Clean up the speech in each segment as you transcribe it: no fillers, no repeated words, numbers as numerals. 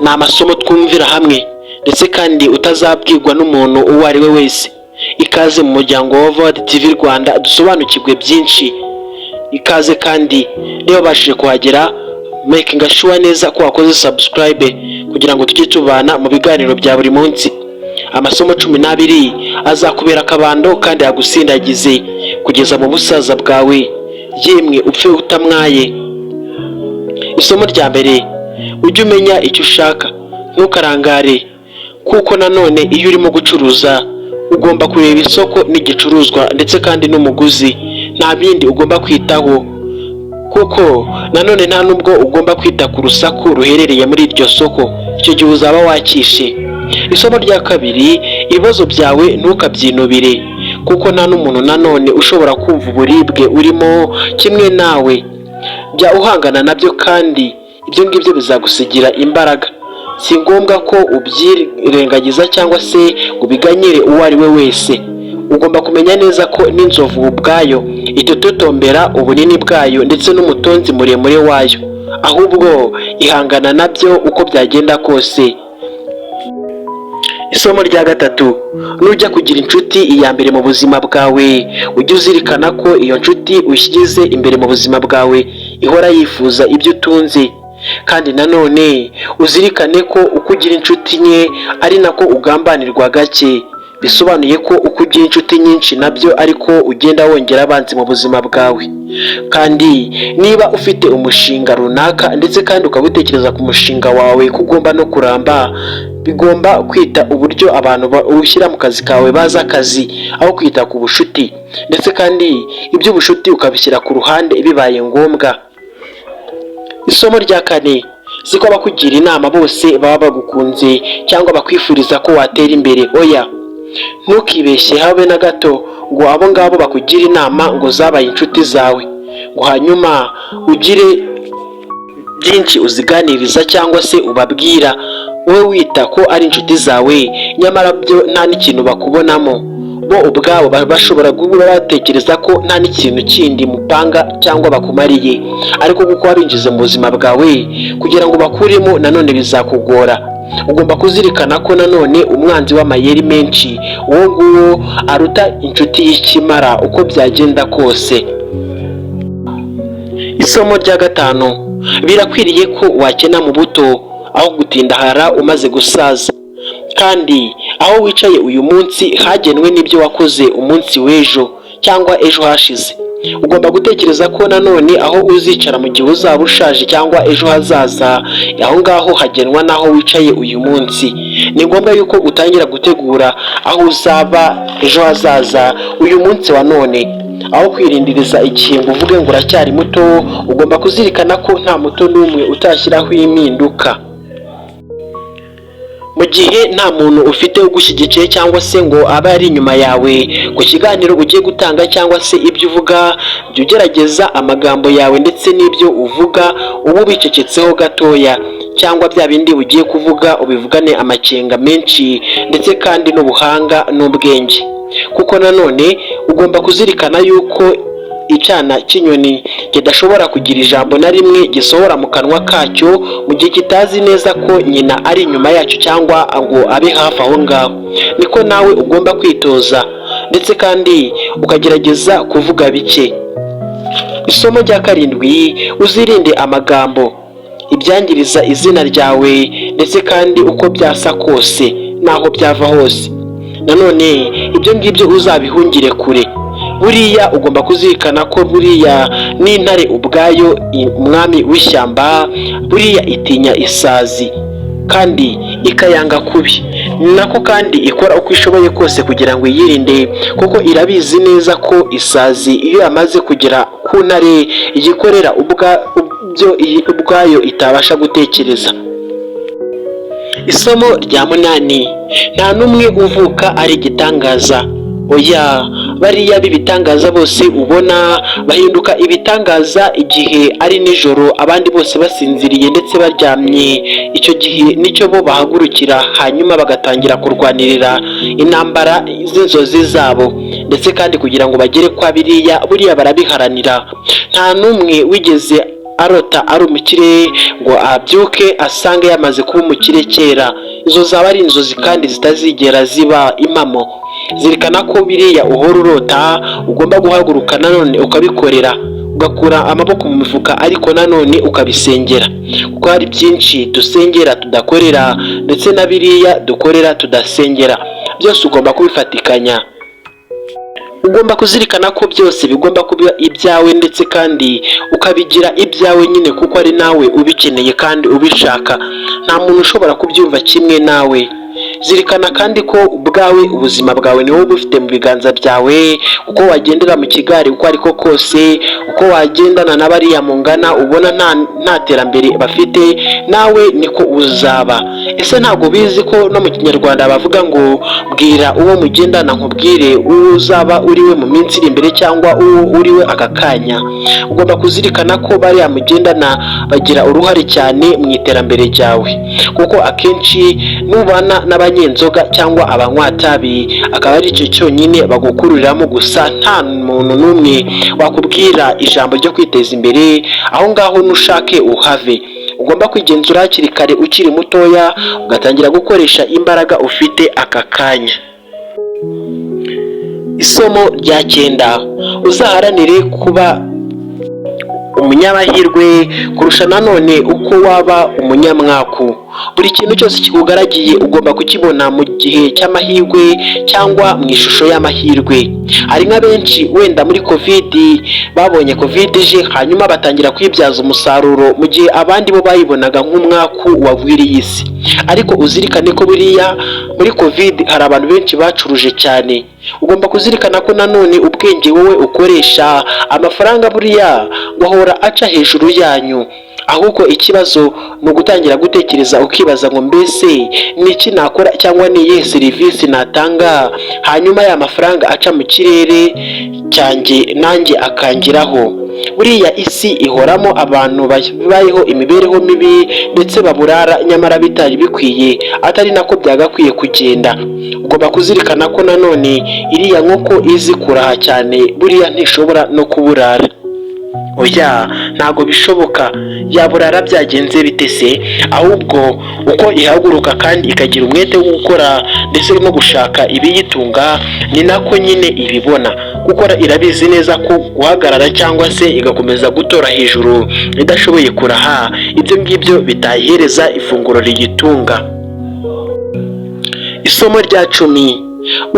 ni amasomo twumvira hamwe ndetse kandi utazabwirwa n'umuntu uwo ari we wese. Ikaze mu muryango wa Void TV Rwanda, dusobanukirwe byinshi. Ikaze kandi niba wabashije kuhagera, making sure neza ko wakoze subscribe kugira ngo tujye tubana mu biganiro bya buri munsi. Amasomo 12 azakubera akabando kandi yagusindagize kugeza mu busaza bwawe, yemwe upfe utamwaye. Isomo rya mbere, ujye umenya icyo ushaka, ntukarangare, kuko nanone iyo urimo gucuruza ugomba kureba isoko n'igicuruzwa ndetse kandi n'umuguzi, nta bindi ugomba kwitaho, kuko nanone nta nubwo ugomba kwita ku rusaku ruherereye muri iryo soko, icyo gihe uzaba wakishe. Isomo rya kabiri, ibibazo byawe ntukabyinubire, kuko nta n'umuntu nanone ushobora kumva uburibwe urimo kimwe nawe. Jya uhangana nabyo kandi ibyo ngibyo bizagusigira imbaraga. Si ngombwa ko ubyirengagiza cyangwa se ubiganyire uwo ari we wese. Ugomba kumenya neza ko n'inzovu ubwayo itototombera ubunini bwayo ndetse n'umutonzi muremure wayo, ahubwo ihangana nabyo uko byagenda kose. Isomo rya gatatu, nujya kugira inshuti iya mbere mu buzima bwawe, ujye uzirikana ko iyo nshuti ushyize imbere mu buzima bwawe ihora yifuza ibyo utunze, kandi nanone uzirikane ko uko ugira inshuti nke ari nako ugambanirwa gake. Bisobanuye ko uko ugira inshuti nyinshi nabyo ariko ugenda wongera abanzi mu buzima bwawe. Kandi niba ufite umushinga runaka ndetse kandi ukaba utekereza ku mushinga wawe ko ugomba no kuramba, bigomba kwita uburyo abantu ushyira mu kazi kawe bazi akazi aho kwita ku bushuti, ndetse kandi iby'ubushuti ukabishyira ku ruhande bibaye ngombwa. Isomo rya kane, siko abakugira inama bose baba bagukunze cyangwa bakwifuriza ko watera imbere. Oya, ntukibeshye habe na gato ngo abo ngabo bakugira inama ngo zabaye inshuti zawe, ngo hanyuma ugire byinshi uziganiriza cyangwa se ubabwira, wowe wita ko ari inshuti zawe nyamara byo nta n'ikintu bakubonamo. Bo ubwabo bashobora kuba batekereza ko nta n'ikintu kindi mupanga cyangwa bakumariye, ariko kuko wabinjize mu buzima bwawe kugira ngo bakuremo nanone bizakugora. Ugomba kuzirikana ko nanone umwanzi w'amayeri menshi uwo nguwo aruta inshuti y'ikimara uko byagenda kose. Isomo rya gatanu, birakwiriye ko wakena mu buto aho gutindahara umaze gusaza, kandi aho wicaye uyu munsi hagenwe n'ibyo wakoze umunsi w'ejo cyangwa ejo hashize. Ugomba gutekereza ko nanone aho uzicara mu gihe uzaba ushaje cyangwa ejo hazaza, aho ngaho hagenwa n'aho wicaye uyu munsi. Ni ngombwa yuko utangira gutegura aho uzaba ejo hazaza uyu munsi wa none, aho kwirindiriza igihe ngo uvuge ngo uracyari muto. Ugomba kuzirikana ko nta muto n'umwe utashyiraho impinduka. Mu gihe nta muntu ufite ugushyigikiye cyangwa se ngo abe ari inyuma yawe ku kiganiro ugiye gutanga cyangwa se ibyo uvuga, jya ugerageza amagambo yawe ndetse n'ibyo uvuga ubu bicecetseho gatoya, cyangwa bya bindi ugiye kuvuga ubivugane amakenga menshi ndetse kandi n'ubuhanga n'ubwenge, kuko nanone ugomba kuzirikana yuko icyana cy'inyoni kidashobora kugira ijambo na rimwe gisohora mu kanwa kacyo mu gihe kitazi neza ko nyina ari inyuma yacyo cyangwa ngo abe hafi aho ngaho. Niko nawe ugomba kwitoza ndetse kandi ukagerageza kuvuga bike. Isomo rya karindwi, uzirinde amagambo, ibyangiriza izina ryawe ndetse kandi uko byasa kose naho byava hose. Nanone ibyo ngibyo uzabihungire kure. Buriya ugomba kuzirikana ko buriya n'intare ubwayo, umwami w'ishyamba, buriya itinya isazi kandi ikayanga kubi. Ni nako kandi ikora uko ishoboye kose kugira ngo yirinde, kuko irabizi neza ko isazi iyo yamaze kugera ku ntare igikorera ubwayo itabasha gutekereza. Isomo rya munani, nta n'umwe uvuka ari igitangaza. Oya, bariya b'ibitangaza bose ubona bahinduka ibitangaza igihe ari nijoro abandi bose basinziriye ndetse baryamye. Icyo gihe nicyo bo bahagurukira, hanyuma bagatangira kurwanirira intambara z'inzozi zabo, ndetse kandi kugira ngo bagere kwa buriya barabiharanira. Nta n'umwe wigeze arota ari umukire ngo abyuke asange yamaze kuba umukire kera. Izo zaba ari inzozi kandi zitazigera ziba impamo. Zirikana ko biriya uhora urota ugomba guhaguruka nanone ukabikorera, ugakura amaboko mu mifuka ariko nanone ukabisengera, kuko hari byinshi dusengera tudakorera ndetse na biriya dukorera tudasengera, byose ugomba kubifatikanya. Ugomba kuzirikana ko byose bigomba kuba ibyawe ndetse kandi ukabigira ibyawe nyine, kuko ari nawe ubikeneye kandi ubishaka. Nta muntu ushobora kubyumva kimwe nawe. Zirikana kandi ko ubwawe ubuzima bwawe ni wowe ubufite mu biganza byawe. Uko wagendera mu kigare uko ariko kose, uko wagendana n'abariya mungana ubona nta terambere bafite, nawe niko uzaba. Ese ntabwo bizi ko no mu kinyarwanda bavuga ngo bwira uwo mugendana nkubwire uwo uzaba uriwe mu minsi iri imbere cyangwa uwo uriwe aka kanya. Ugomba kuzirikana ko bariya mugendana bagira uruhare cyane mu iterambere ryawe, kuko akenshi nubana n'abanyenzoga cyangwa abanywatabi akaba ari cyo cyonyine bagukururiramo gusa, nta muntu n'umwe wakubwira ijambo ryo kwiteza imbere. Aho ngaho nushake uhave. Ugomba kwigenzura hakiri kare ukiri mutoya, ugatangira gukoresha imbaraga ufite aka kanya. Isomo rya 9: uzaharanire kuba umunyamahirwe kurusha nanone uko waba umunyamwaku. Buri kintu cyose kikugaragiye ugomba kukibona mu gihe cy'amahirwe cyangwa mu ishusho y'amahirwe. Hari nka benshi wenda muri covid babonye covid ije hanyuma batangira kwibyaza umusaruro, mu gihe abandi bo bayibonaga nk'umwaku wagwiriye isi. Ariko uzirikane ko buriya muri covid hari abantu benshi bacuruje cyane. Ugomba kuzirikana ko nanone ubwenge wowe ukoresha, amafaranga buriya wahora aca hejuru yanyu. Ahubwo ikibazo ni ugutangira gutekereza ukibaza ngo mbese ni iki nakora cyangwa ni iyihe serivisi natanga, hanyuma ya mafaranga aca mu kirere cyanjye nanjye akangiraho. Buriya isi ihoramo abantu babayeho imibereho mibi ndetse baburara nyamara bitari bikwiye, atari nako byagakwiye kugenda. Ugomba kuzirikana ko nanone iriya nkoko izi kuraha cyane buriya ntishobora no kuburara. Oya, ntago bishoboka. Yaburara byagenze bite se? Ahubwo uko ihaguruka kandi ikagira umwete wo gukora ndetse no gushaka ibiyitunga, ni nako nyine ibibona. Gukora irabizi neza ko guhagarara cyangwa se igakomeza gutora hejuru idashoboye kuraha, ibyo ngibyo bitayihereza ifunguro riyitunga. Isomo rya 10: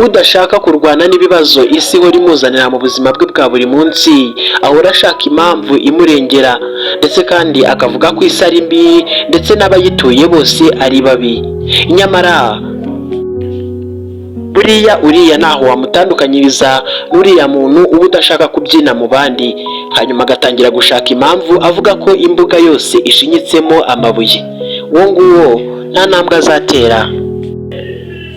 udashaka kurwana n'ibibazo isi ihora imuzanira mu buzima bwe bwa buri munsi, ahora ashaka impamvu imurengera ndetse kandi akavuga ko isi ari mbi ndetse n'abayituye bose ari babi. Nyamara buriya uriya ntaho wamutandukanyiriza n'uriya muntu uba udashaka kubyina mu bandi, hanyuma agatangira gushaka impamvu avuga ko imbuga yose ishinyitsemo amabuye. Uwo nguwo nta ntambwe azatera.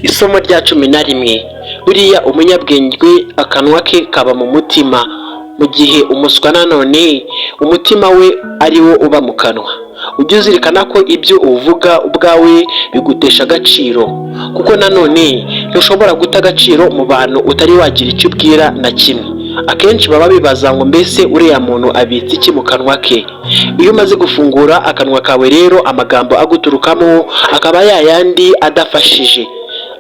Isomo rya 11: buriya umunyabwenge akanwa ke kaba mu mutima, mu gihe umuswa nanone umutima we ari wo uba mu kanwa. Ujye uzirikana ko ibyo uvuga ubwawe bigutesha agaciro, kuko nanone ntushobora guta agaciro mu bantu utari wagira icyo ubwira na kimwe. Akenshi baba bibaza ngo mbese uriya muntu abitse iki mu kanwa ke. Iyo umaze gufungura akanwa kawe rero, amagambo aguturukamo akaba yayandi adafashije,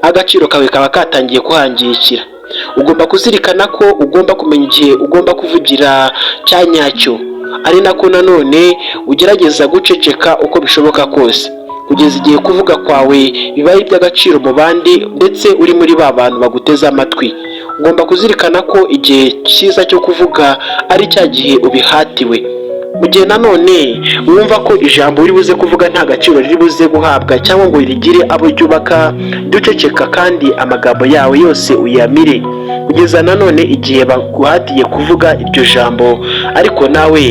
agaciro kawe kaba katangiye kuhangikira. Ugomba kuzirikana ko ugomba kumenya igihe ugomba kuvugira cya nyacyo, ari nako nanone ugerageza guceceka uko bishoboka kose, kugeza igihe kuvuga kwawe bibaye iby'agaciro mu bandi ndetse uri muri ba bantu baguteze amatwi. Ugomba kuzirikana ko igihe cyiza cyo kuvuga ari cya gihe ubihatiwe. Mu gihe nanone wumva ko ijambo uri buze kuvuga nta gaciro riri buze guhabwa cyangwa ngo rigire abo ryubaka, duceceka kandi amagambo yawe yose uyamire, kugeza nanone igihe baguhatiye kuvuga iryo jambo. Ariko nawe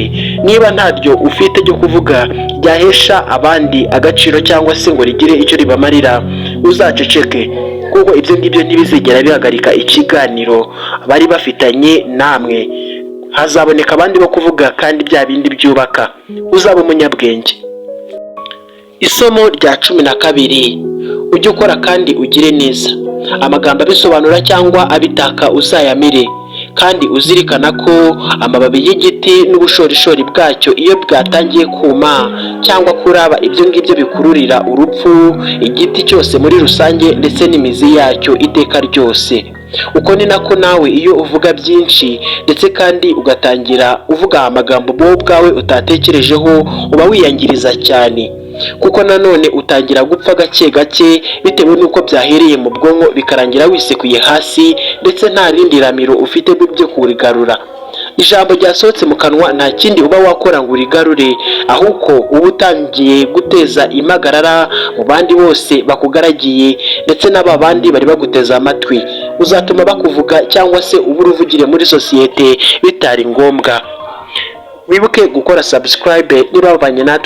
niba ntaryo ufite ryo kuvuga ryahesha abandi agaciro cyangwa se ngo rigire icyo ribamarira, uzaceceke, kuko ibyo ngibyo ntibizigera bihagarika ikiganiro bari bafitanye namwe. Hazaboneka abandi bo kuvuga kandi bya bindi byubaka. Uzaba umunyabwenge. Isomo rya 12: ujye ukora kandi ugire neza. Amagambo abisobanura cyangwa abitaka uzayamire, kandi uzirikana ko amababi y'igiti n'ubushorishori bwacyo iyo bwatangiye kuma cyangwa kuraba, ibyo ngibyo bikururira urupfu igiti cyose muri rusange ndetse n'imizi yacyo iteka ryose. Uko ni nako nawe iyo uvuga byinshi ndetse kandi ugatangira uvuga amagambo wowe ubwawe utatekerejeho, uba wiyangiriza cyane, kuko nanone utangira gupfa gake gake bitewe n'uko byahereye mu bwonko bikarangira wisekuye hasi ndetse nta rindi ramiro ufite byo kurigarura. Ijambo ryasohotse mu kanwa nta kindi uba wakora ngo urigarure, ahubwo uba utangiye guteza impagarara mu bandi bose bakugaragiye ndetse n'aba bandi bari baguteza amatwi, uzatuma bakuvuga cyangwa se uba uruvugire muri sosiyete bitari ngombwa. Wibuke gukora subscribe niba wabanye natwe.